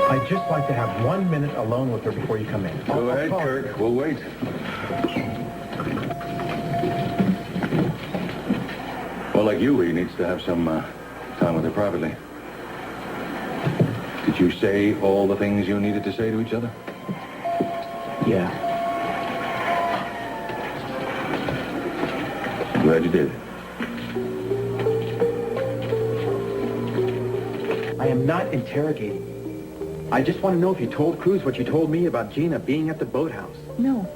I'd just like to have 1 minute alone with her before you come in. Go ahead, Kirk. We'll wait. Well, like you, he needs to have some time with her privately. Did you say all the things you needed to say to each other? Yeah. I'm glad you did. I am not interrogating you. I just want to know if you told Cruz what you told me about Gina being at the boathouse. No,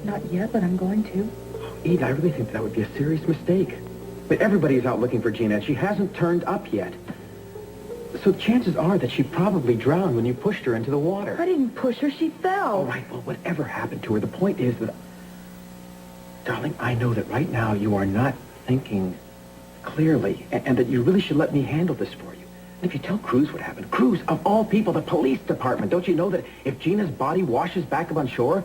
not yet, but I'm going to. Eden, I really think that would be a serious mistake. But everybody's out looking for Gina, and she hasn't turned up yet. So chances are that she probably drowned when you pushed her into the water. I didn't push her, she fell. All right, well, whatever happened to her, the point is that... Darling, I know that right now you are not thinking clearly, and that you really should let me handle this for you. And if you tell Cruz what happened, Cruz, of all people, the police department, don't you know that if Gina's body washes back up on shore,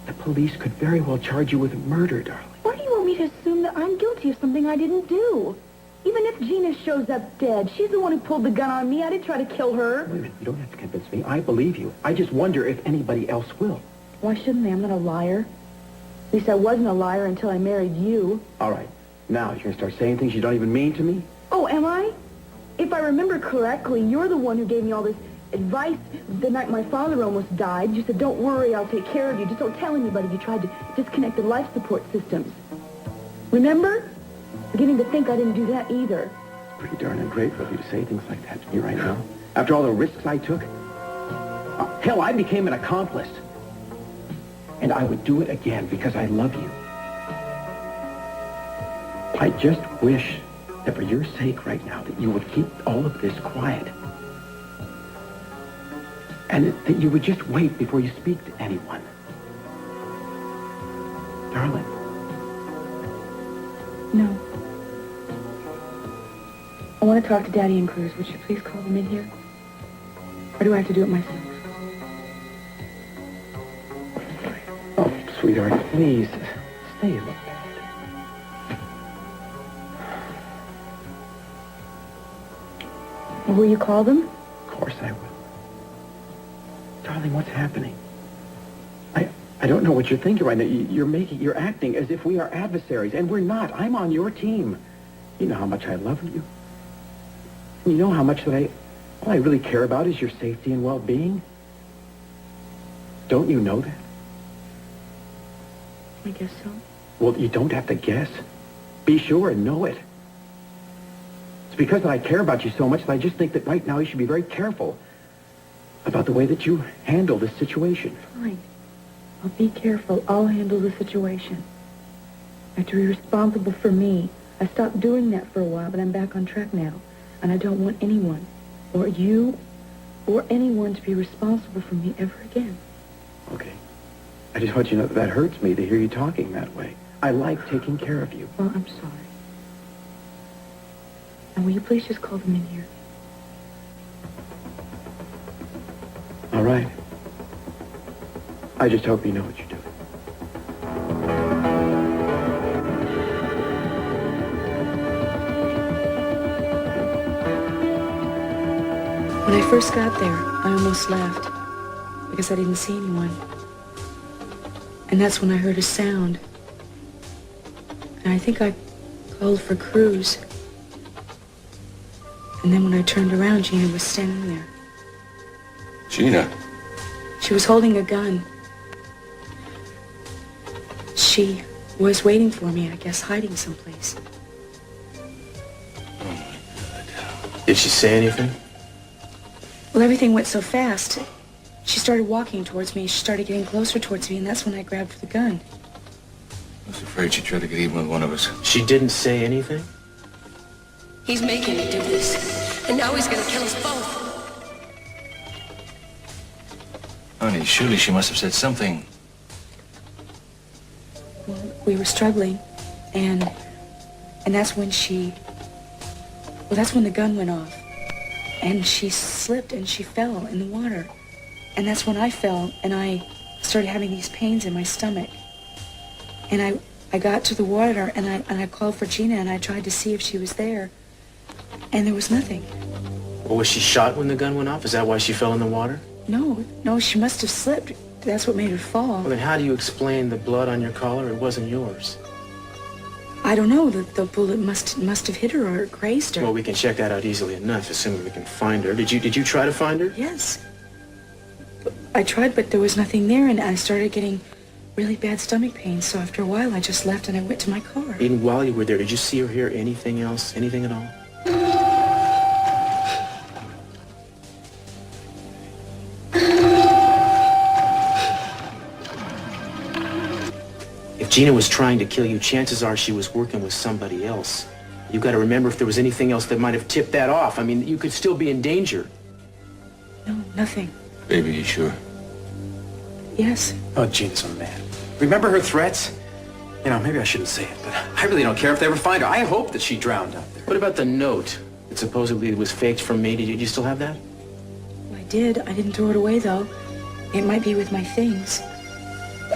the police could very well charge you with murder, darling. Why do you want me to assume that I'm guilty of something I didn't do? Even if Gina shows up dead, she's the one who pulled the gun on me. I didn't try to kill her. Wait a minute, you don't have to convince me. I believe you. I just wonder if anybody else will. Why shouldn't they? I'm not a liar. At least I wasn't a liar until I married you. All right. Now you're going to start saying things you don't even mean to me? Oh, am I? If I remember correctly, you're the one who gave me all this advice the night my father almost died. You said, don't worry, I'll take care of you. Just don't tell anybody. You tried to disconnect the life support systems. Remember? Beginning to think I didn't do that either. It's pretty darn ungrateful of you to say things like that to me right now. After all the risks I took. Hell, I became an accomplice. And I would do it again because I love you. I just wish that for your sake right now that you would keep all of this quiet. And that you would just wait before you speak to anyone. Darling. No. I want to talk to Daddy and Cruz. Would you please call them in here? Or do I have to do it myself? Oh, sweetheart, please. Stay a little. Will you call them? Of course I will. Darling, what's happening? I don't know what you're thinking right now. You're acting as if we are adversaries, and we're not. I'm on your team. You know how much I love you. You know how much that all I really care about is your safety and well-being. Don't you know that? I guess so. Well, you don't have to guess. Be sure and know it. It's because that I care about you so much that I just think that right now you should be very careful about the way that you handle this situation. Fine. I'll be careful. I'll handle the situation. I have to be responsible for me. I stopped doing that for a while, but I'm back on track now. And I don't want anyone, or you, or anyone to be responsible for me ever again. Okay. I just want you to know that hurts me to hear you talking that way. I like taking care of you. Well, I'm sorry. And will you please just call them in here? All right. I just hope you know what you're doing. When I first got there, I almost laughed because I didn't see anyone. And that's when I heard a sound. And I think I called for Cruz. And then when I turned around, Gina was standing there. Gina? She was holding a gun. She was waiting for me, I guess, hiding someplace. Oh, my God. Did she say anything? Well, everything went so fast. She started walking towards me. She started getting closer towards me, and that's when I grabbed for the gun. I was afraid she'd try to get even with one of us. She didn't say anything? He's making me do this, and now he's gonna kill us both. Honey, surely she must have said something. Well, we were struggling, and that's when that's when the gun went off. And she slipped and she fell in the water. And that's when I fell, and I started having these pains in my stomach. And I got to the water, and I called for Gina, and I tried to see if she was there. And there was nothing. Well, was she shot when the gun went off? Is that why she fell in the water? No, she must have slipped. That's what made her fall. Well, then how do you explain the blood on your collar? It wasn't yours. I don't know. The bullet must have hit her or grazed her. Well, we can check that out easily enough, assuming we can find her. Did you try to find her? Yes. I tried, but there was nothing there, and I started getting really bad stomach pains. So after a while, I just left and I went to my car. Even while you were there, did you see or hear anything else? Anything at all? If Gina was trying to kill you, chances are she was working with somebody else. You got to remember if there was anything else that might have tipped that off. I mean, you could still be in danger. No, nothing. Baby, you sure? Yes. Oh, Gina's a man. Remember her threats? You know, maybe I shouldn't say it, but I really don't care if they ever find her. I hope that she drowned out there. What about the note that supposedly was faked from me? Did you still have that? I did. I didn't throw it away, though. It might be with my things.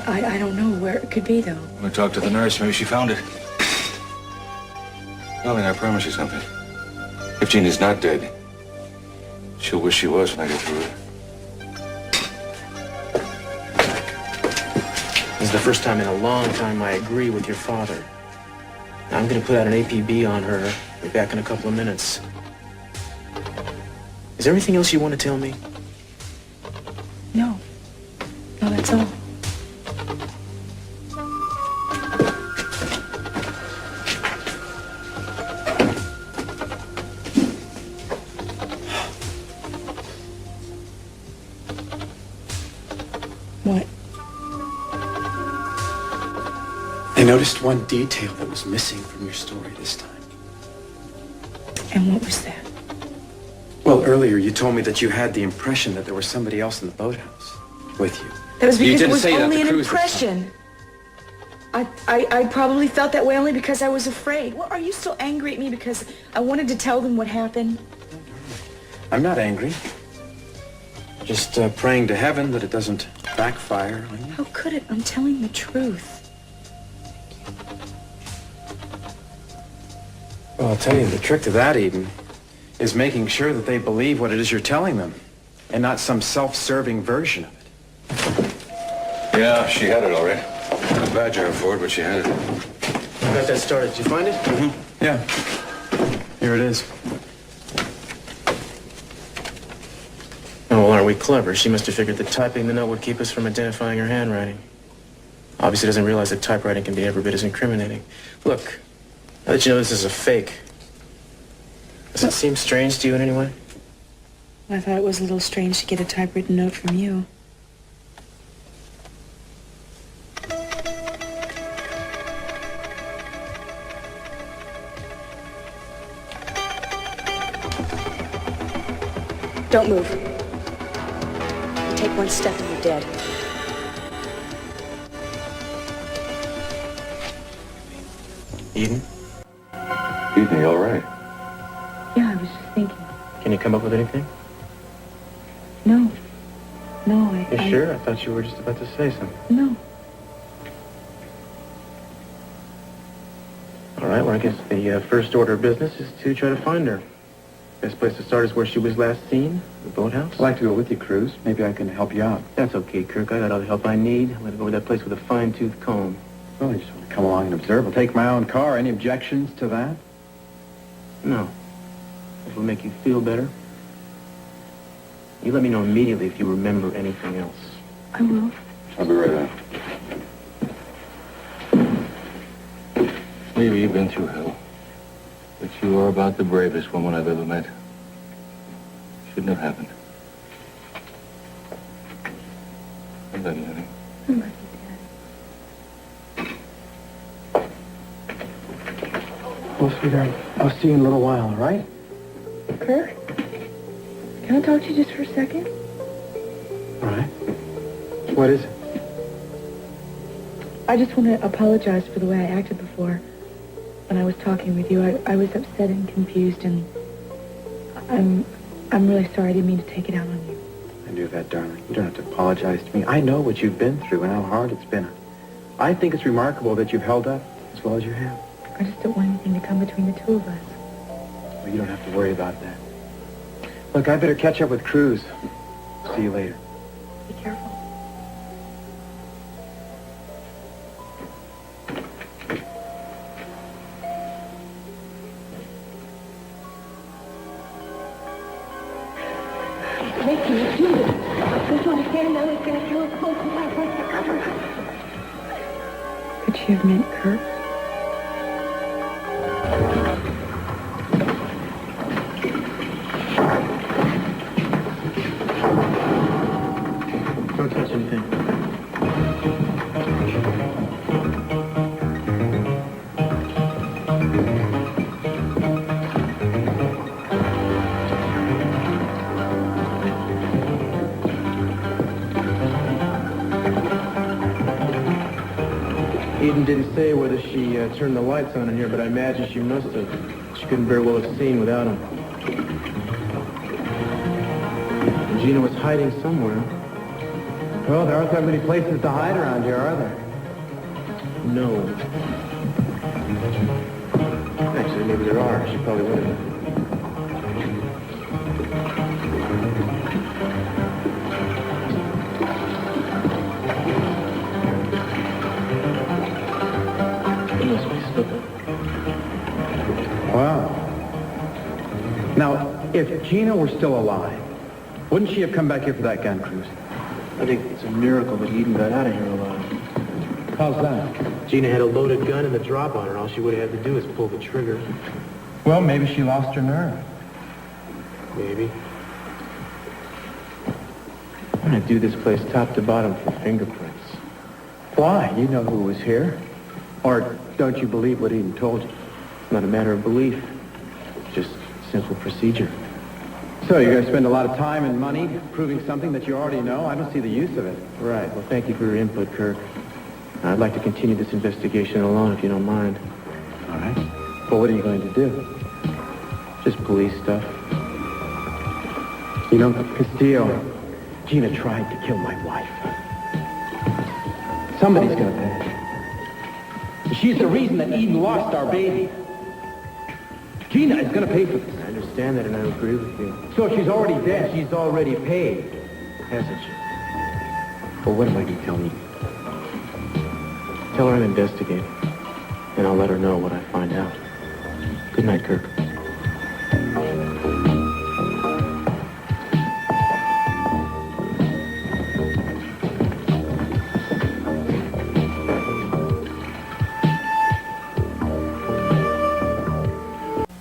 I don't know where it could be, though. I'm gonna talk to the nurse. Maybe she found it. Darling, I promise you something. If Gina's not dead, she'll wish she was when I get through it. This is the first time in a long time I agree with your father. Now, I'm going to put out an APB on her. Be back in a couple of minutes. Is there anything else you want to tell me? No, that's all. What? I noticed one detail that was missing from your story this time. And what was that? Well, earlier you told me that you had the impression that there was somebody else in the boathouse with you. That was You because it didn't was say that only to an Cruz this time. impression. I probably felt that way only because I was afraid. Well, are you still angry at me because I wanted to tell them what happened? I'm not angry. Just praying to heaven that it doesn't backfire on you. How could it? I'm telling the truth. Well, I'll tell you, the trick to that, Eden, is making sure that they believe what it is you're telling them, and not some self-serving version of it. Yeah, she had it already. I badger her for it, but she had it. I got that started. Did you find it? Mm-hmm. Yeah. Here it is. Oh, well, aren't we clever? She must have figured that typing the note would keep us from identifying her handwriting. Obviously doesn't realize that typewriting can be every bit as incriminating. Look, now that you know this is a fake, does it seem strange to you in any way? I thought it was a little strange to get a typewritten note from you. Don't move. You take one step and you're dead. Eden, Eden, you all right? Yeah, I was just thinking. can you come up with anything? No. You sure? I thought you were just about to say something. No. All right, well, I guess the first order of business is to try to find her. Best place to start is where she was last seen, the boathouse. I'd like to go with you, Cruz. Maybe I can help you out. That's okay, Kirk. I got all the help I need. I'm going to go over that place with a fine-tooth comb. Well, I just want to come along and observe. I'll take my own car. Any objections to that? No. If it'll make you feel better. You let me know immediately if you remember anything else. I will. I'll be right out. Maybe you've been through hell. But you are about the bravest woman I've ever met. Shouldn't have happened. I love you, honey. I love you, Dad. Well, sweetheart, I'll see you in a little while, all right? Kirk? Can I talk to you just for a second? All right. What is it? I just want to apologize for the way I acted before. When I was talking with you, I was upset and confused, and I'm really sorry. I didn't mean to take it out on you. I knew that, darling. You don't have to apologize to me. I know what you've been through and how hard it's been. I think it's remarkable that you've held up as well as you have. I just don't want anything to come between the two of us. Well, you don't have to worry about that. Look, I better catch up with Cruz. See you later. Be careful. Making you do this. Don't you understand now he's going to kill us both? Could she have meant Kirk? Don't touch anything. Eden didn't say whether she turned the lights on in here, but I imagine she must have. She couldn't very well have seen without them. Gina was hiding somewhere. Well, there aren't that many places to hide around here, are there? No. Actually, maybe there are. She probably would have. Wow. Now, if Gina were still alive, wouldn't she have come back here for that gun cruise? I think it's a miracle that Eden got out of here alive. How's that? Gina had a loaded gun and the drop on her. All she would have had to do is pull the trigger. Well, maybe she lost her nerve. Maybe. I'm gonna do this place top to bottom for fingerprints. Why? You know who was here. Or don't you believe what Eden told you? It's not a matter of belief. It's just simple procedure. So you're going to spend a lot of time and money proving something that you already know? I don't see the use of it. Right. Well, thank you for your input, Kirk. I'd like to continue this investigation alone, if you don't mind. All right. Well, what are you going to do? Just police stuff. You know, Castillo, Gina tried to kill my wife. Somebody's going to pay. She's the reason that Eden lost our baby. Gina is going to pay for this. I understand that, and I agree with you. So if she's already dead, she's already paid. Hasn't she? Well, what am I going to tell me? Tell her I'm investigating, and I'll let her know what I find out. Good night, Kirk.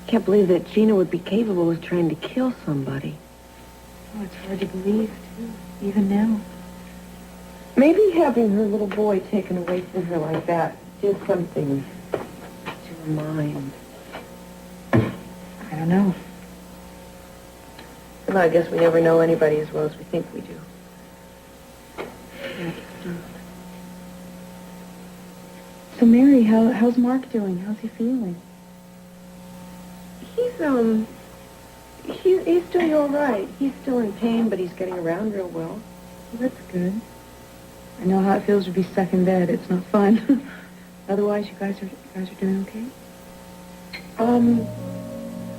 Can't believe that Gina would be capable of trying to kill somebody. Oh, it's hard to believe, too, even now. Maybe having her little boy taken away from her like that did something to her mind. I don't know. Well, I guess we never know anybody as well as we think we do. So, Mary, how's Mark doing? How's he feeling? He's doing all right. He's still in pain, but he's getting around real well. Well, that's good. I know how it feels to be stuck in bed. It's not fun. Otherwise, you guys are doing okay?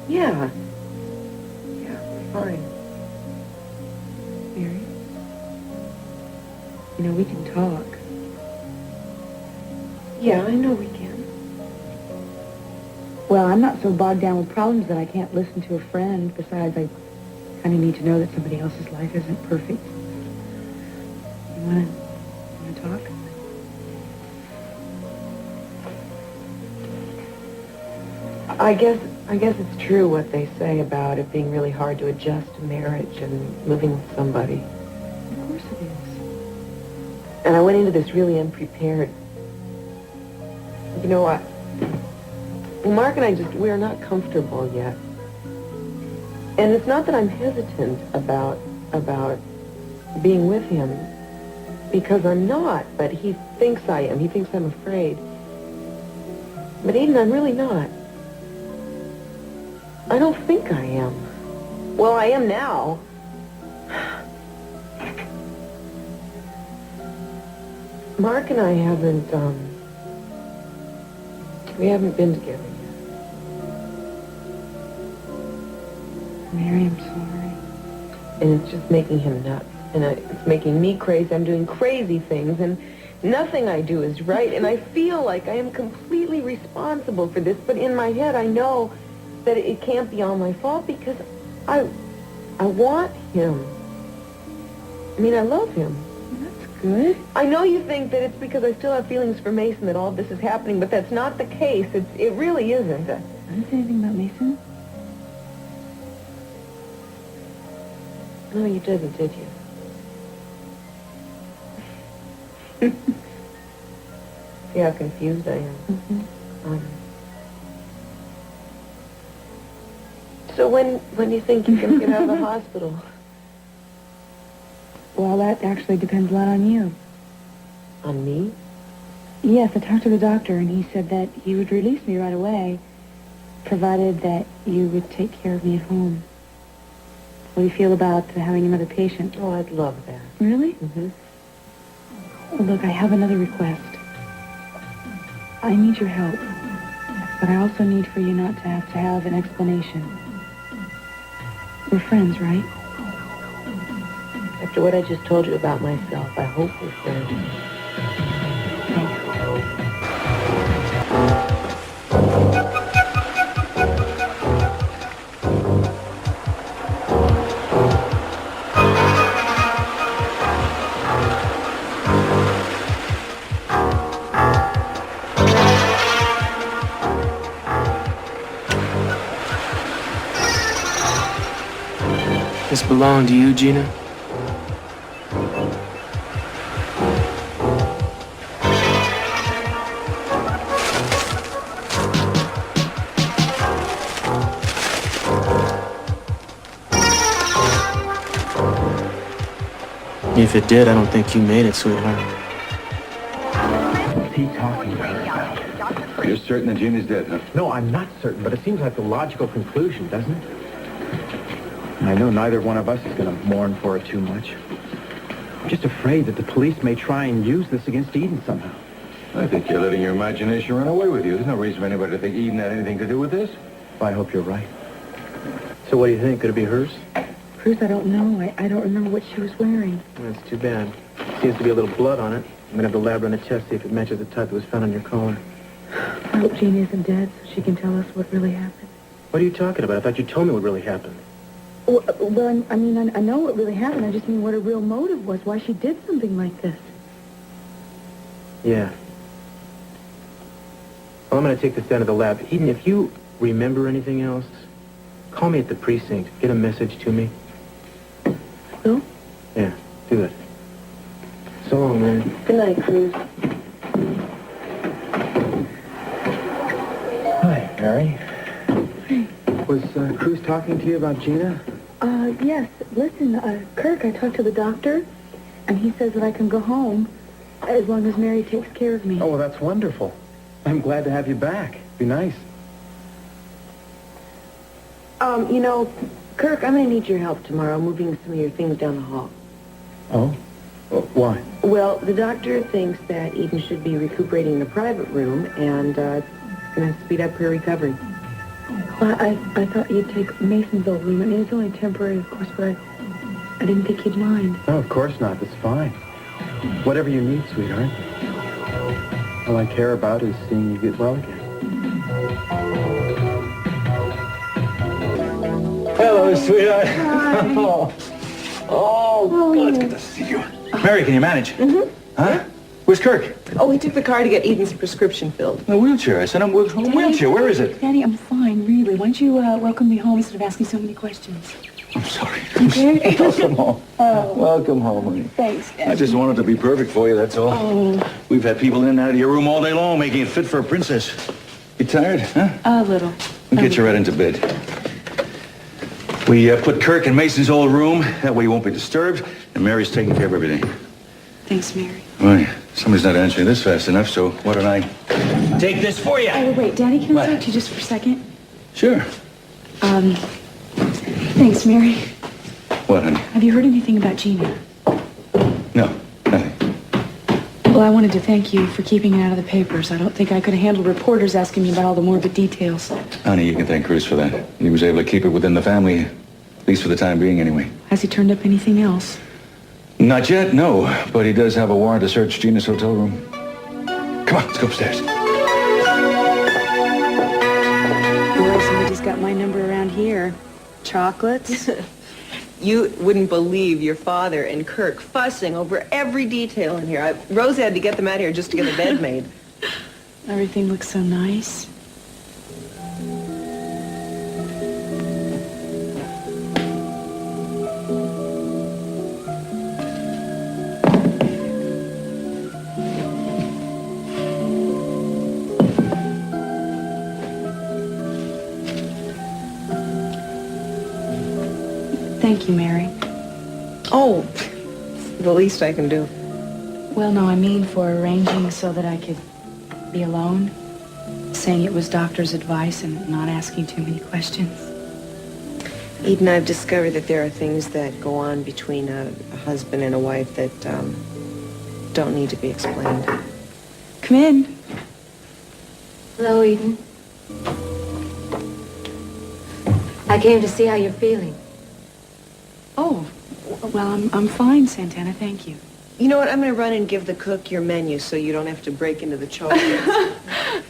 Yeah. Yeah, we're fine. Mary? You know, we can talk. Yeah, I know we can. Well, I'm not so bogged down with problems that I can't listen to a friend. Besides, I kind of need to know that somebody else's life isn't perfect. You want to talk? I guess it's true what they say about it being really hard to adjust to marriage and living with somebody. Of course it is. And I went into this really unprepared. You know what? Well, Mark and I we're not comfortable yet. And it's not that I'm hesitant about being with him, because I'm not, but he thinks I am. He thinks I'm afraid. But Eden, I'm really not. I don't think I am. Well, I am now. Mark and I haven't been together yet. Mary, I'm sorry. And it's just making him nuts. And it's making me crazy. I'm doing crazy things, and nothing I do is right. And I feel like I am completely responsible for this, but in my head I know that it can't be all my fault because I want him. I mean, I love him. That's good. I know you think that it's because I still have feelings for Mason that all of this is happening, but that's not the case. It really isn't. I didn't say anything about Mason. No, you didn't, did you? See how confused I am? Mm-hmm. So when do you think you can get out of the hospital? Well, that actually depends a lot on you. On me? Yes, I talked to the doctor, and he said that he would release me right away, provided that you would take care of me at home. What do you feel about having another patient? Oh, I'd love that. Really? Mm-hmm. Well, look, I have another request. I need your help, but I also need for you not to have an explanation. We're friends, right? After what I just told you about myself, I hope we're friends. This belong to you, Gina? If it did, I don't think you made it, sweetheart. What's he talking to her about? You're certain that Gina's dead, huh? No, I'm not certain, but it seems like the logical conclusion, doesn't it? I know neither one of us is going to mourn for her too much. I'm just afraid that the police may try and use this against Eden somehow. I think you're letting your imagination run away with you. There's no reason for anybody to think Eden had anything to do with this. I hope you're right. So what do you think? Could it be hers? Cruz, I don't know. I don't remember what she was wearing. That's too bad. Seems to be a little blood on it. I'm going to have the lab run a test, see if it matches the type that was found on your collar. I hope Jean isn't dead so she can tell us what really happened. What are you talking about? I thought you told me what really happened. Well, I mean, I know what really happened. I just mean what her real motive was, why she did something like this. Yeah. Well, I'm going to take this down to the lab. Eden, if you remember anything else, call me at the precinct. Get a message to me. Will? Yeah, do it. So long, man. Good night, Cruz. Hi, Mary. Was Cruz talking to you about Gina? Yes. Listen, Kirk, I talked to the doctor, and he says that I can go home as long as Mary takes care of me. Oh, well, that's wonderful. I'm glad to have you back. Be nice. You know, Kirk, I'm going to need your help tomorrow moving some of your things down the hall. Oh? Why? Well, the doctor thinks that Eden should be recuperating in the private room, and it's going to speed up her recovery. Well, I thought you'd take Mason's old room. I mean, it's only temporary, of course, but I didn't think you'd mind. No, of course not. That's fine. Whatever you need, sweetheart. All I care about is seeing you get well again. Hello, sweetheart. Oh, God, it's good to see you. Mary, can you manage? Mm-hmm. Huh? Where's Kirk? Oh, he took the car to get Eden's prescription filled. In a wheelchair. I sent him a wheelchair. Where is it? Daddy, I'm fine, really. Why don't you welcome me home instead of asking so many questions? I'm sorry. Okay. Welcome home. Oh. Welcome home, honey. Thanks, I just wanted to be perfect for you, that's all. Oh. We've had people in and out of your room all day long, making it fit for a princess. You tired, huh? A little. We'll get you right into bed. We put Kirk in Mason's old room. That way he won't be disturbed. And Mary's taking care of everything. Thanks, Mary. Right. Somebody's not answering this fast enough, so why don't I take this for you? Oh, wait, Daddy, can I What? talk to you just for a second? Sure. Thanks, Mary. What, honey? Have you heard anything about Gina? No, nothing. Well, I wanted to thank you for keeping it out of the papers. I don't think I could have handled reporters asking me about all the morbid details. Honey, you can thank Cruz for that. He was able to keep it within the family, at least for the time being, anyway. Has he turned up anything else? Not yet, no. But he does have a warrant to search Gina's hotel room. Come on, let's go upstairs. Boy, somebody's got my number around here. Chocolates? You wouldn't believe your father and Kirk fussing over every detail in here. Rosa had to get them out here just to get the bed made. Everything looks so nice. Thank you, Mary. Oh, the least I can do. Well, no, I mean for arranging so that I could be alone, saying it was doctor's advice and not asking too many questions. Eden, I've discovered that there are things that go on between a husband and a wife that don't need to be explained. Come in. Hello, Eden. I came to see how you're feeling. Oh, well, I'm fine, Santana, thank you. You know what? I'm going to run and give the cook your menu so you don't have to break into the chocolates.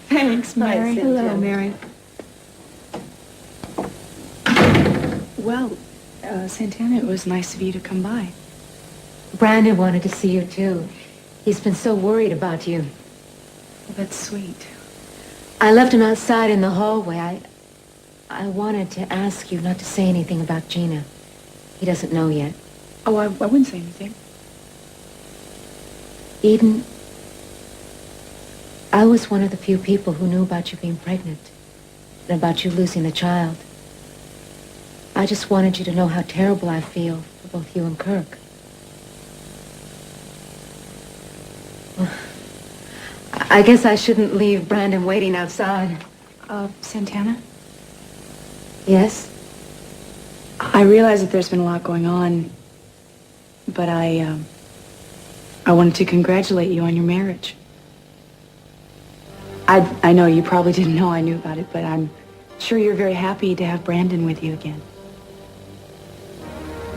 Thanks, Mary. Hi, Hello, Cynthia. Mary. Well, Santana, it was nice of you to come by. Brandon wanted to see you, too. He's been so worried about you. Well, that's sweet. I left him outside in the hallway. I wanted to ask you not to say anything about Gina. He doesn't know yet. Oh, I wouldn't say anything. Eden, I was one of the few people who knew about you being pregnant and about you losing a child. I just wanted you to know how terrible I feel for both you and Kirk. Well, I guess I shouldn't leave Brandon waiting outside. Santana? Yes? I realize that there's been a lot going on, but I wanted to congratulate you on your marriage. I know you probably didn't know I knew about it, but I'm sure you're very happy to have Brandon with you again.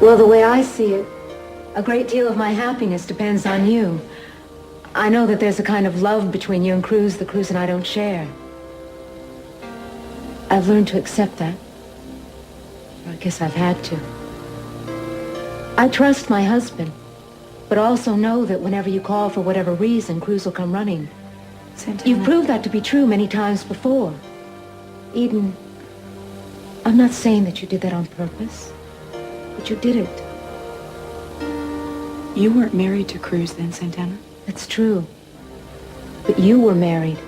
Well, the way I see it, a great deal of my happiness depends on you. I know that there's a kind of love between you and Cruz that Cruz and I don't share. I've learned to accept that. I guess I've had to. I trust my husband, but also know that whenever you call for whatever reason, Cruz will come running. Santana. You've proved that to be true many times before. Eden, I'm not saying that you did that on purpose, but you did it. You weren't married to Cruz then, Santana? That's true. But you were married.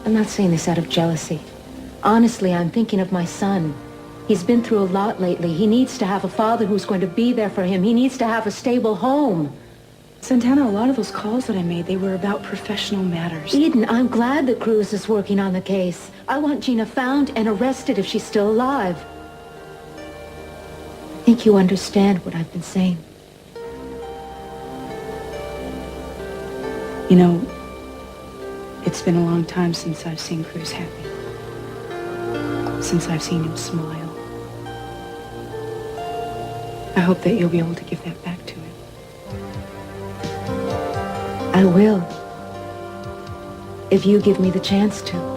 I'm not saying this out of jealousy. Honestly, I'm thinking of my son. He's been through a lot lately. He needs to have a father who's going to be there for him. He needs to have a stable home. Santana, a lot of those calls that I made, they were about professional matters. Eden, I'm glad that Cruz is working on the case. I want Gina found and arrested if she's still alive. I think you understand what I've been saying. You know, it's been a long time since I've seen Cruz happy. Since I've seen him smile. I hope that you'll be able to give that back to him. I will. If you give me the chance to.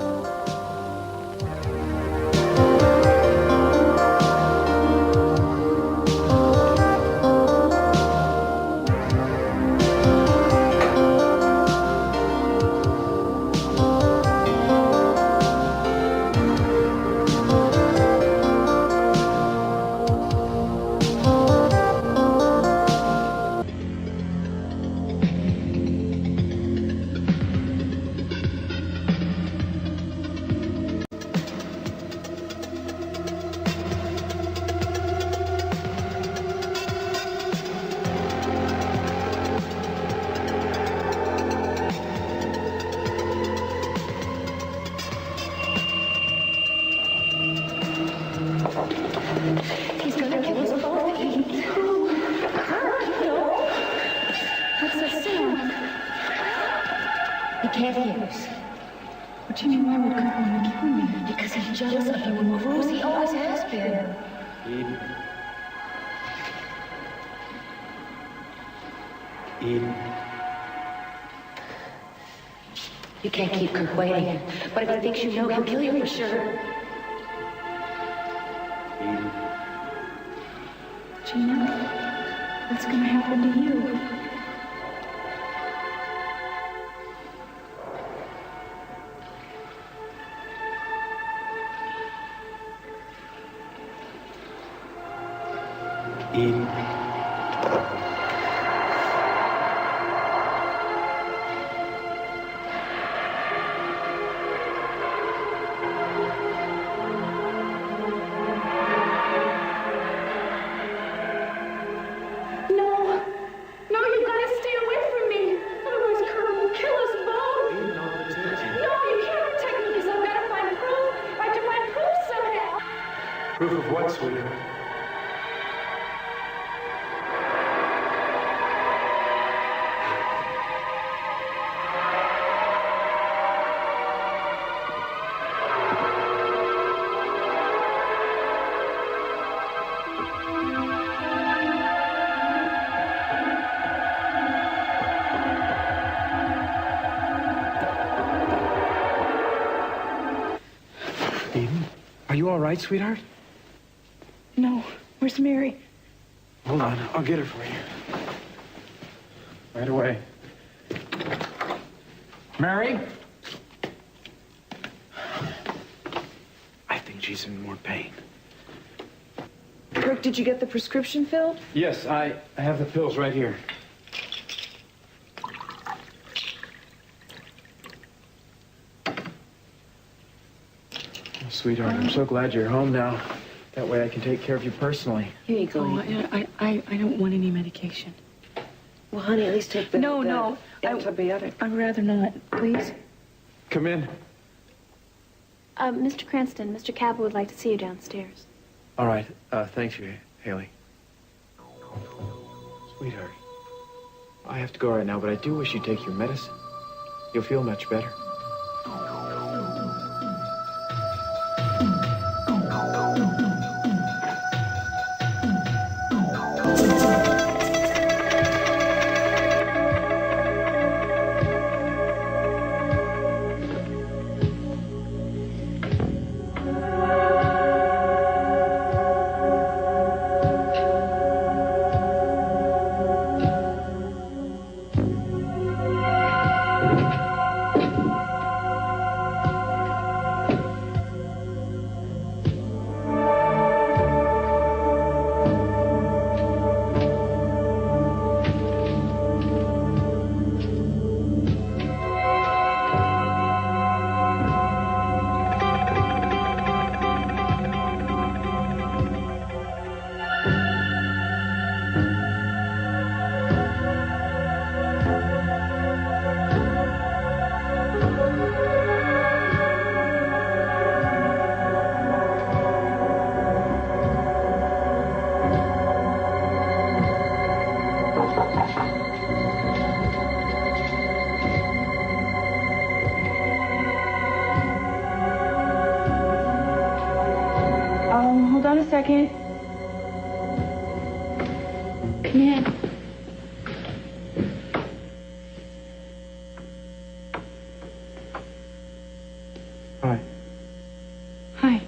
He can't hear us. What do you mean, why would Kirk want to kill me? Because he's jealous of you and Cruz. He always has been. Eden, Eden. You can't keep Kirk waiting. But if he thinks you know, he'll kill you for sure. Eden. Gina, what's going to happen to you? Eden. Proof of what, sweetheart? Eden, are you all right, sweetheart? No. Where's Mary? Hold on, I'll get her for you. Right away. Mary? I think she's in more pain. Kirk, did you get the prescription filled? Yes, I have the pills right here. Oh, sweetheart, I'm so glad you're home now. That way I can take care of you personally. Here you go. Oh, I don't want any medication. Well, honey, at least take the antibiotic. I'd rather not, please. Come in. Mr. Cranston, Mr. Cabell would like to see you downstairs. All right. Thank you, Haley. Sweetheart, I have to go right now, but I do wish you'd take your medicine. You'll feel much better. Hold on a second. Come in. Hi. Hi.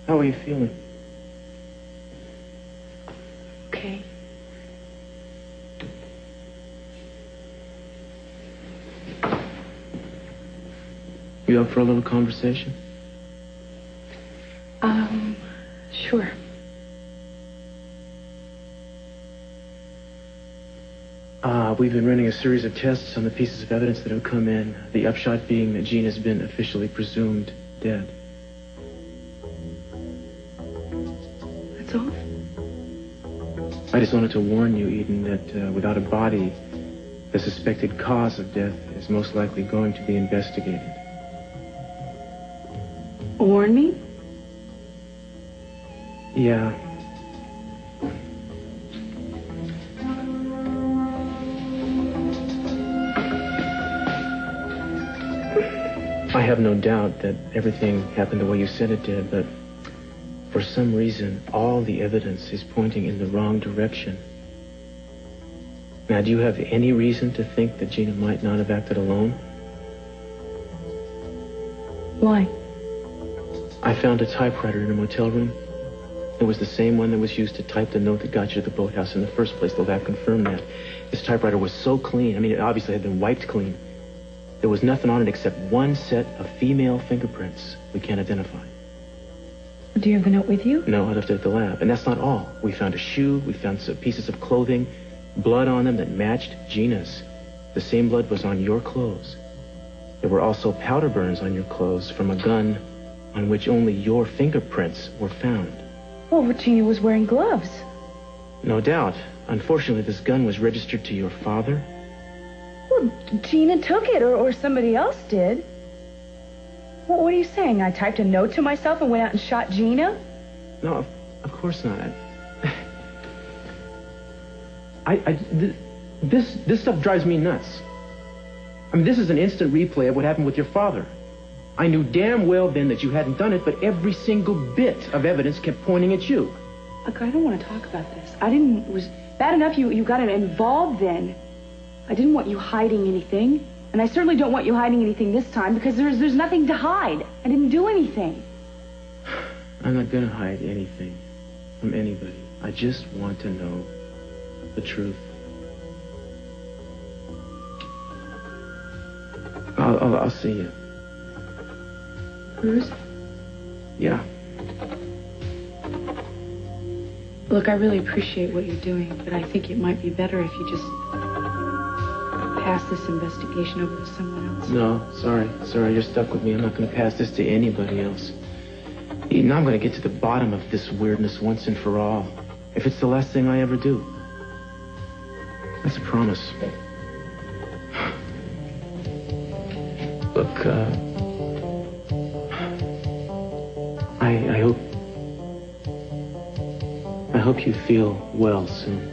How are you feeling? Okay. You up for a little conversation? Sure. We've been running a series of tests on the pieces of evidence that have come in, the upshot being that Jean has been officially presumed dead. That's all? I just wanted to warn you, Eden, that without a body, the suspected cause of death is most likely going to be investigated. Warn me? Yeah. I have no doubt that everything happened the way you said it did, but For some reason, all the evidence is pointing in the wrong direction. Now, do you have any reason to think that Gina might not have acted alone? Why? I found a typewriter in a motel room. It was the same one that was used to type the note that got you to the boathouse in the first place. The lab confirmed that. This typewriter was so clean. I mean, it obviously had been wiped clean. There was nothing on it except one set of female fingerprints we can't identify. Do you have the note with you? No, I left it at the lab. And that's not all. We found a shoe. We found some pieces of clothing, blood on them that matched Gina's. The same blood was on your clothes. There were also powder burns on your clothes from a gun on which only your fingerprints were found. Well, but Gina was wearing gloves. No doubt. Unfortunately, this gun was registered to your father. Well, Gina took it, or somebody else did. Well, what are you saying? I typed a note to myself and went out and shot Gina? No, of course not. This stuff drives me nuts. I mean, this is an instant replay of what happened with your father. I knew damn well then that you hadn't done it, but every single bit of evidence kept pointing at you. Look, I don't want to talk about this. It was bad enough you got involved then. I didn't want you hiding anything. And I certainly don't want you hiding anything this time, because there's nothing to hide. I didn't do anything. I'm not gonna hide anything from anybody. I just want to know the truth. I'll see you. Cruz? Yeah. Look, I really appreciate what you're doing, but I think it might be better if you just pass this investigation over to someone else. No, sorry, you're stuck with me. I'm not going to pass this to anybody else. Eden, I'm going to get to the bottom of this weirdness once and for all. If it's the last thing I ever do. That's a promise. Look, I hope you feel well soon.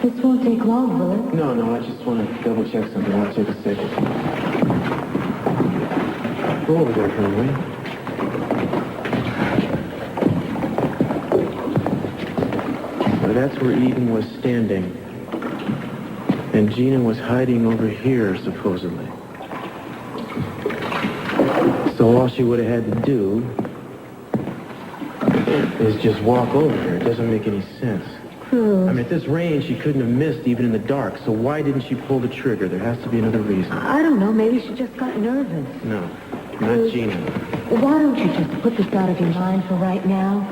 This won't take long, will it? No, I just want to double check something. I'll take a second. Go over there for me. Now that's where Eden was standing. And Gina was hiding over here, supposedly. So all she would have had to do is just walk over here. It doesn't make any sense. Cruz. I mean, at this range, she couldn't have missed even in the dark. So why didn't she pull the trigger? There has to be another reason. I don't know. Maybe she just got nervous. No, not Gina. Why don't you just put this out of your mind for right now?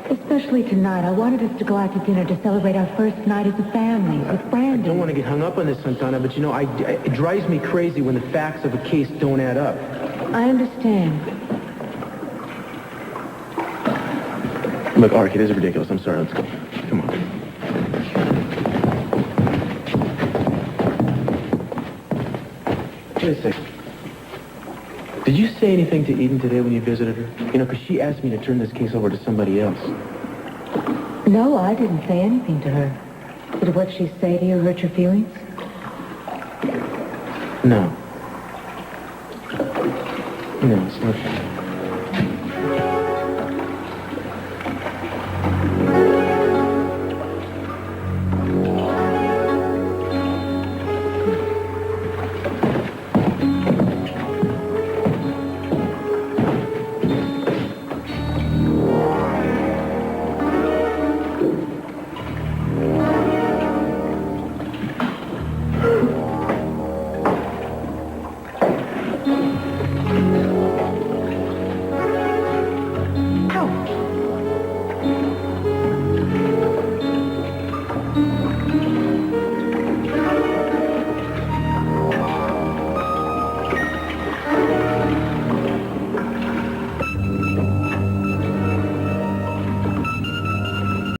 Especially tonight. I wanted us to go out to dinner to celebrate our first night as a family with Brandon. I don't want to get hung up on this, Santana, but you know, it drives me crazy when the facts of a case don't add up. I understand. Look, Arky, this is ridiculous. I'm sorry. Let's go. Come on. Wait a second. Did you say anything to Eden today when you visited her? You know, because she asked me to turn this case over to somebody else. No, I didn't say anything to her. Did what she say to you hurt your feelings? No. No, it's not.